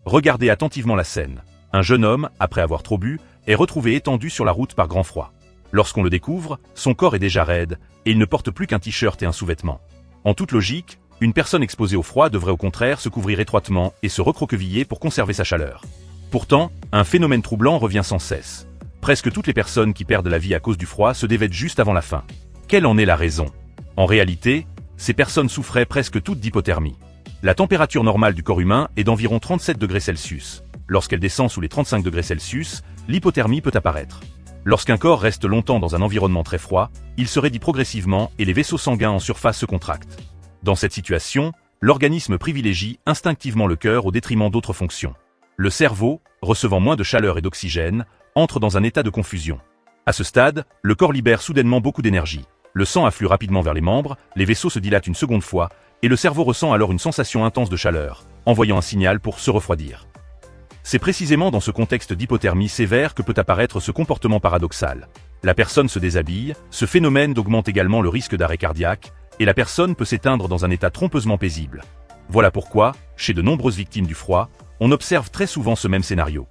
Regardez attentivement la scène. Un jeune homme, après avoir trop bu, est retrouvé étendu sur la route par grand froid. Lorsqu'on le découvre, son corps est déjà raide, et il ne porte plus qu'un t-shirt et un sous-vêtement. En toute logique, une personne exposée au froid devrait au contraire se couvrir étroitement et se recroqueviller pour conserver sa chaleur. Pourtant, un phénomène troublant revient sans cesse. Presque toutes les personnes qui perdent la vie à cause du froid se dévêtent juste avant la fin. Quelle en est la raison? En réalité, ces personnes souffraient presque toutes d'hypothermie. La température normale du corps humain est d'environ 37 degrés Celsius. Lorsqu'elle descend sous les 35 degrés Celsius, l'hypothermie peut apparaître. Lorsqu'un corps reste longtemps dans un environnement très froid, il se raidit progressivement et les vaisseaux sanguins en surface se contractent. Dans cette situation, l'organisme privilégie instinctivement le cœur au détriment d'autres fonctions. Le cerveau, recevant moins de chaleur et d'oxygène, entre dans un état de confusion. À ce stade, le corps libère soudainement beaucoup d'énergie. Le sang afflue rapidement vers les membres, les vaisseaux se dilatent une seconde fois, et le cerveau ressent alors une sensation intense de chaleur, envoyant un signal pour se refroidir. C'est précisément dans ce contexte d'hypothermie sévère que peut apparaître ce comportement paradoxal. La personne se déshabille, ce phénomène augmente également le risque d'arrêt cardiaque, et la personne peut s'éteindre dans un état trompeusement paisible. Voilà pourquoi, chez de nombreuses victimes du froid, on observe très souvent ce même scénario.